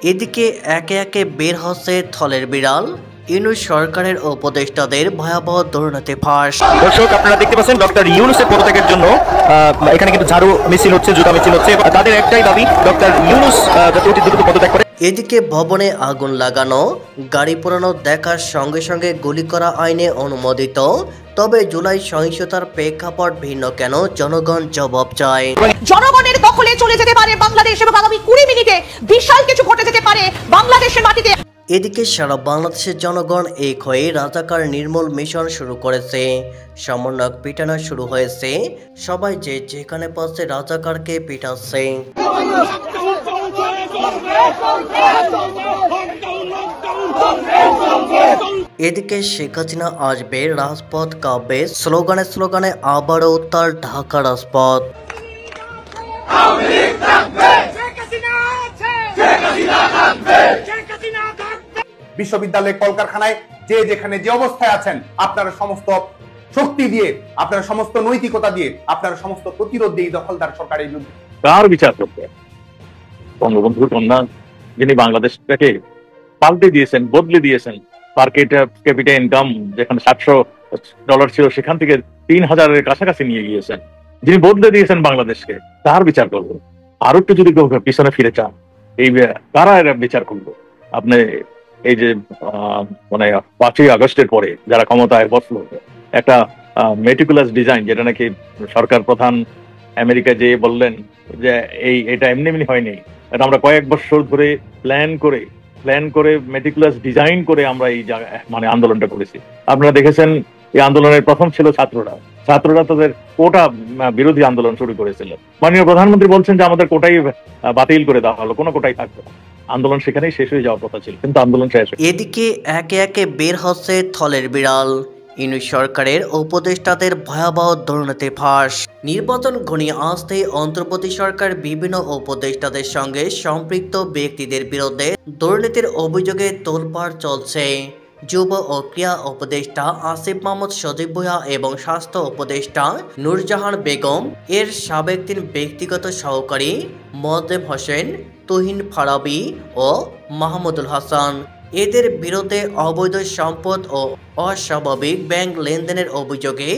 এদিকে একে একে বের হচ্ছে থলের বিড়াল, ইউনূস সরকারের উপদেষ্টাদের ভয়াবহ দুর্নীতি ফাঁস। দর্শক, আপনারা দেখতে পাচ্ছেন ডক্টর ইউনূসের পদত্যাগের জন্য এখানে কিন্তু ঝাড়ু মিছিল হচ্ছে, জুতা মিছিল হচ্ছে। তাদের একটাই দাবি, ডক্টর ইউনূস যাতে অতি দ্রুত পদত্যাগ করে। এদিকে ভবনে আগুন লাগানো, গাড়ি পোড়ানো দেখার সঙ্গে সঙ্গে গুলি করা আইনে অনুমোদিত, তবে জুলাই সহিংসতার প্রেক্ষাপট ভিন্ন কেন? জনগণ জবাব চায়। জনগণের দখলে চলে যেতে পারে বাংলাদেশ এবং আগামী 20 মিনিটে বিশাল কিছু ঘটে যেতে পারে বাংলাদেশের মাটিতে। এদিকে সারা বাংলাদেশের জনগণ এক হয়ে রাজাকার নির্মূল মিশন শুরু করেছে। সমন্বয়ক পিটানো শুরু হয়েছে, সবাই যে যেখানে পাচ্ছে রাজাকারকে পিটাচ্ছে। এদিকে শেখ হাসিনা আসবে, রাজপথ কাঁপবে, স্লোগানে স্লোগানে আবারও উত্তাল ঢাকা রাজপথ। বিশ্ববিদ্যালয় কলকারখানায় যে যেখানে যে অবস্থায় আছেন, আপনারা সমস্ত শক্তি দিয়ে, আপনারা সমস্ত নৈতিকতা দিয়ে, আপনারা সমস্ত প্রতিরোধ দিয়ে দখলদার সরকারের বিরুদ্ধে কার বিচার করবে? বঙ্গবন্ধুর কন্যা, যিনি বাংলাদেশটাকে পাল্টে দিয়েছেন, বদলে দিয়েছেন। পার ক্যাপিটা ইনকাম যেখানে $700 ছিল, সেখান থেকে 3000-এর কাছাকাছি নিয়ে গিয়েছেন, যিনি বদলে দিয়েছেন বাংলাদেশকে, তার বিচার করবো? আরো একটু যদি পিছনে ফিরে চান, এই কারা এরা বিচার করবো? আপনি এই যে মানে 5ই আগস্টের পরে যারা ক্ষমতায় বসলো, একটা মেটিকুলাস ডিজাইন, যেটা নাকি সরকার প্রধান আমেরিকায় যেয়ে বললেন যে এটা এমনি এমনি হয়নি, এটা আমরা কয়েক বছর ধরে প্ল্যান করে মেটিকুলাস ডিজাইন করে আমরা এই মানে আন্দোলনটা করেছি। আপনারা দেখেছেন, এই আন্দোলনের প্রথম ছিল ছাত্ররা তাদের কোটা বিরোধী আন্দোলন শুরু করেছিল। মাননীয় প্রধানমন্ত্রী বলছেন যে আমাদের কোটাই বাতিল করে দেওয়া হলো, কোনো কোটাই থাকবে না। আন্দোলন সেখানেই শেষ হয়ে যাওয়ার কথা ছিল, কিন্তু আন্দোলন শেষ। এদিকে একে একে বের হচ্ছে থলের বিড়াল, ইউনূস সরকারের উপদেষ্টাদের ভয়াবহ দুর্নীতি ফাঁস। নির্বাচন ঘনিয়ে আসতে অন্তর্বর্তী সরকার বিভিন্ন উপদেষ্টাদের সঙ্গে সম্পৃক্ত ব্যক্তিদের বিরুদ্ধে দুর্নীতির অভিযোগে তোলপাড় চলছে। যুব ও ক্রীড়া উপদেষ্টা আসিফ মাহমুদ সজীব ভুঁইয়া এবং স্বাস্থ্য উপদেষ্টা নূরজাহান বেগম এর সাবেক 3 ব্যক্তিগত সহকারী মোয়াজ্জেম হোসেন, তুহিন ফারাবী ও মাহমুদুল হাসান, এদের বিরুদ্ধে অবৈধ সম্পদ ও অস্বাভাবিক ব্যাংক লেনদেনের অভিযোগে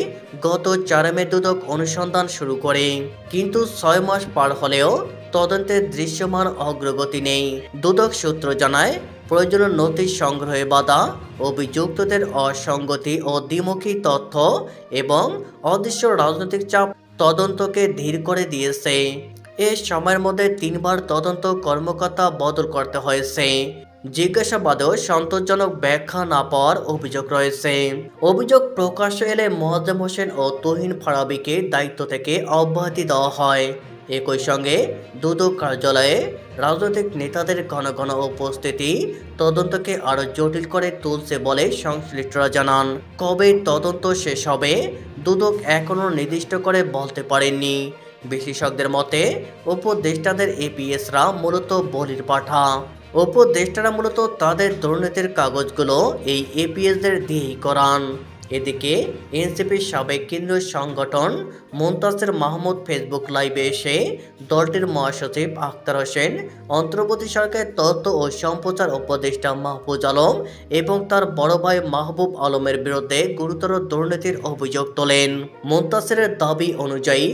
গত 4 মে দুদক অনুসন্ধান শুরু করে, কিন্তু 6 মাস পার হলেও তদন্তের দৃশ্যমান অগ্রগতি নেই। দুদক সূত্র জানায়, প্রয়োজনীয় নথি সংগ্রহে বাধা, অভিযুক্তদের অসঙ্গতি ও দ্বিমুখী তথ্য এবং অদৃশ্য রাজনৈতিক চাপ তদন্তকে ধীর করে দিয়েছে। এ সময়ের মধ্যে 3 বার তদন্ত কর্মকর্তা বদল করতে হয়েছে। জিজ্ঞাসাবাদেও সন্তোষজনক ব্যাখ্যা না পাওয়ার অভিযোগ রয়েছে। অভিযোগ প্রকাশ্য এলে মোয়াজ্জেম হোসেন ও তুহিন ফারাবীকে দায়িত্ব থেকে অব্যাহতি দেওয়া হয়। একই সঙ্গে দুদক কার্যালয়ে রাজনৈতিক নেতাদের ঘন ঘন উপস্থিতি তদন্তকে আরো জটিল করে তুলছে বলে সংশ্লিষ্টরা জানান। কবে তদন্ত শেষ হবে দুদক এখনো নির্দিষ্ট করে বলতে পারেননি। বিশেষজ্ঞদের মতে উপদেষ্টাদের এপিএসরা মূলত বলির পাঠা। উপদেষ্টারা মূলত তাদের দুর্নীতির কাগজগুলো এই এপিএসদের দিয়েই করান। এদিকে এনসিপির সাবেক কেন্দ্রীয় সংগঠন মুনতাসির মাহমুদ ফেসবুক লাইভে এসে দলটির মহাসচিব আখতার হোসেন, অন্তর্বর্তী সরকারের তথ্য ও সম্প্রচার উপদেষ্টা মাহফুজ আলম এবং তার বড় ভাই মাহবুব আলমের বিরুদ্ধে গুরুতর দুর্নীতির অভিযোগ তোলেন। মুনতাসিরের দাবি অনুযায়ী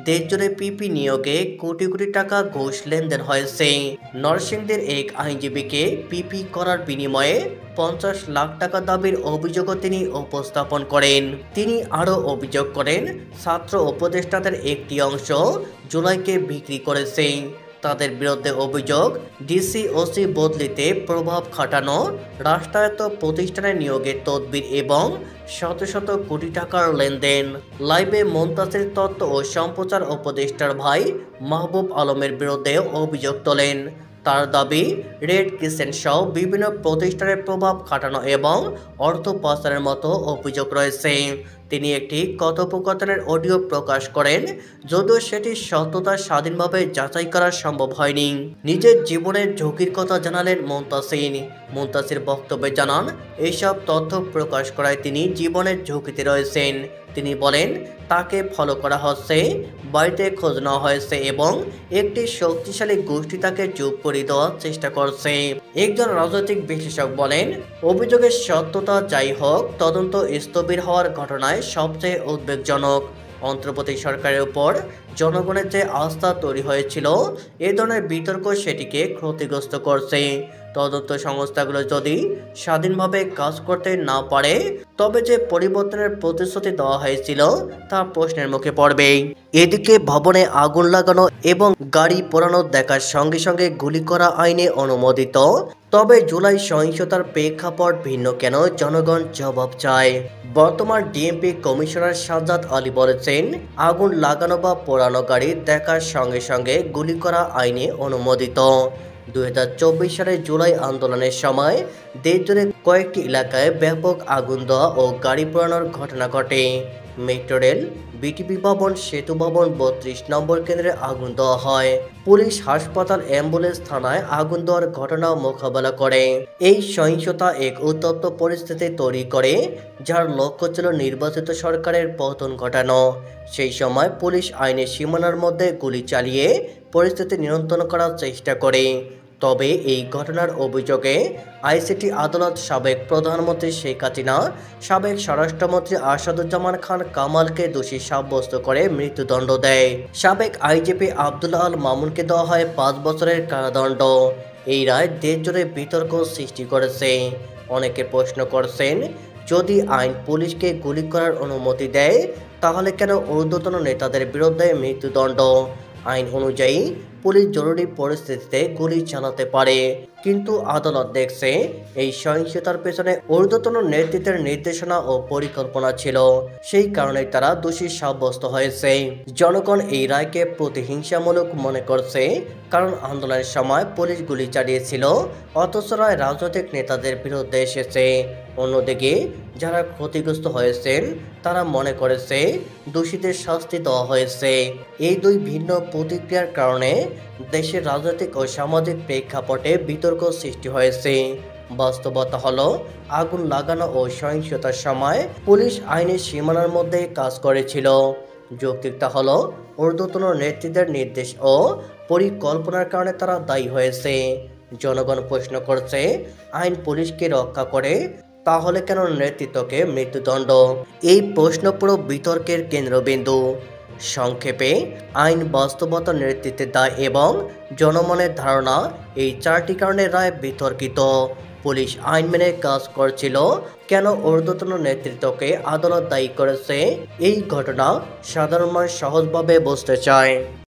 দেশজুড়ে পিপি নিয়োগে কোটি কোটি টাকা ঘুষ লেনদেন হয়েছে। নরসিংদীর এক আইনজীবীকে পিপি করার বিনিময়ে 50 লাখ টাকা দাবির অভিযোগও তিনি উপস্থাপন করেন। তিনি আরও অভিযোগ করেন, ছাত্র উপদেষ্টাদের একটি অংশ জুলাইকে বিক্রি করেছে। তাদের বিরুদ্ধে অভিযোগ, ডিসি ওসি বদলিতে প্রভাব খাটানো, রাষ্ট্রায়ত্ত প্রতিষ্ঠানে নিয়োগের তদবির এবং শত শত কোটি টাকার লেনদেন। লাইভে মুনতাসির তথ্য ও সম্প্রচার উপদেষ্টার ভাই মাহবুব আলমের বিরুদ্ধে অভিযোগ তোলেন। তার দাবি, রেড ক্রিসেন্ট সহ বিভিন্ন প্রতিষ্ঠানের প্রভাব খাটানো এবং অর্থ পাচারের মতো অভিযোগ রয়েছে। তিনি একটি কথোপকথনের অডিও প্রকাশ করেন, যদিও সেটি সত্যতা স্বাধীনভাবে যাচাই করা সম্ভব হয়নি। নিজের জীবনের ঝুঁকির কথা জানালেন মুনতাসির। মুনতাসির বক্তব্যে জানান, এইসব তথ্য প্রকাশ করায় তিনি জীবনের ঝুঁকিতে রয়েছেন। তিনি বলেন, তাকে ফলো করা হচ্ছে, বাড়িতে খোঁজ নেওয়া হয়েছে এবং একটি শক্তিশালী গোষ্ঠী তাকে চুপ করে দেওয়ার চেষ্টা করছে। একজন রাজনৈতিক বিশ্লেষক বলেন, অভিযোগের সত্যতা যাই হোক, তদন্ত স্থবির হওয়ার ঘটনায় সবচেয়ে উদ্বেগজনক। অন্তর্বর্তী সরকারের উপর জনগণের যে আস্থা তৈরি হয়েছিল, এ ধরনের বিতর্ক সেটিকে ক্ষতিগ্রস্ত করছে। তদন্ত সংস্থাগুলো যদি স্বাধীনভাবে কাজ করতে না পারে, তবে যে পরিবর্তনের প্রতিশ্রুতি দেওয়া হয়েছিল তা প্রশ্নের মুখে পড়বে। এদিকে ভবনে আগুন লাগানো এবং গাড়ি পোড়ানো দেখার সঙ্গে সঙ্গে গুলি করা আইনে অনুমোদিত, তবে জুলাই সহিংসতার প্রেক্ষাপট ভিন্ন কেন, জনগণ জবাব চায়। বর্তমান ডিএমপি কমিশনার সাজ্জাদ আলী বলেছেন, আগুন লাগানো বা পোড়ানো গাড়ি দেখার সঙ্গে সঙ্গে গুলি করা আইনে অনুমোদিত। 2024 সালে জুলাই আন্দোলনের সময় দেশজুড়ে কয়েকটি এলাকায় ব্যাপক আগুন দেওয়া ও গাড়ি পোড়ানোর ঘটনা ঘটে। মেট্রো রেল, বিটিপি ভবন, সেতু ভবন, 32 নম্বর কেন্দ্রে আগুন দেওয়া হয়। পুলিশ, হাসপাতাল, অ্যাম্বুলেন্স, থানায় আগুন দেওয়ার ঘটনা মোকাবেলা করে। এই সহিংসতা এক উত্তপ্ত পরিস্থিতি তৈরি করে, যার লক্ষ্য ছিল নির্বাচিত সরকারের পতন ঘটানো। সেই সময় পুলিশ আইনের সীমানার মধ্যে গুলি চালিয়ে পরিস্থিতি নিয়ন্ত্রণ করার চেষ্টা করে। তবে এই ঘটনার অভিযোগে আইসিটি আদালত সাবেক প্রধানমন্ত্রী শেখ হাসিনা, সাবেক স্বরাষ্ট্রমন্ত্রী আসাদুজ্জামান খান কামালকে দোষী সাব্যস্ত করে মৃত্যুদণ্ড দেয়। সাবেক আইজিপি আব্দুল আল মামুনকে দেওয়া হয় 5 বছরের কারাদণ্ড। এই রায় দেশজুড়ে বিতর্ক সৃষ্টি করেছে। অনেকে প্রশ্ন করছেন, যদি আইন পুলিশকে গুলি করার অনুমতি দেয়, তাহলে কেন ঊর্ধ্বতন নেতাদের বিরুদ্ধে মৃত্যুদণ্ড? আইন অনুযায়ী পুলিশ জরুরি পরিস্থিতিতে গুলি চালাতে পারে, কিন্তু আদালত দেখছে এই সহিংসতার পেছনে ঊর্ধ্বতন নেতৃত্বের নির্দেশনা ও পরিকল্পনা ছিল। সেই কারণেই তারা দোষী সাব্যস্ত হয়েছে। জনগণ এই রায়কে প্রতিহিংসামূলক মনে করছে, কারণ আন্দোলনের সময় পুলিশ গুলি চালিয়েছিল, অথচ রায় রাজনৈতিক নেতাদের বিরুদ্ধে এসেছে। অন্যদিকে যারা ক্ষতিগ্রস্ত হয়েছেন তারা মনে করেছে দোষীদের শাস্তি দেওয়া হয়েছে। এই দুই ভিন্ন প্রতিক্রিয়ার কারণে দেশের রাজনৈতিক ও সামাজিক প্রেক্ষাপটে বিতর্ক সৃষ্টি হয়েছে। বাস্তবতা হলো, আগুন লাগানো ও সহিংসতার সময় পুলিশ আইনের সীমানার মধ্যে কাজ করেছিল। যৌক্তিকতা হলো, ঊর্ধ্বতন নেতৃত্বের নির্দেশ ও পরিকল্পনার কারণে তারা দায়ী হয়েছে। জনগণ প্রশ্ন করছে, আইন পুলিশকে রক্ষা করে, তাহলে কেন নেতৃত্বকে মৃত্যুদণ্ড? এই প্রশ্ন পুরো বিতর্কের কেন্দ্রবিন্দু। সংক্ষেপে, আইন, বাস্তবতা, নেতৃত্বের দায় এবং জনমনের ধারণা, এই 4টি কারণে রায় বিতর্কিত। পুলিশ আইন মেনে কাজ করছিল, কেন ঊর্ধ্বতন নেতৃত্বকে আদালত দায়ী করেছে? এই ঘটনা সাধারণ মানুষ সহজভাবে বুঝতে চায়।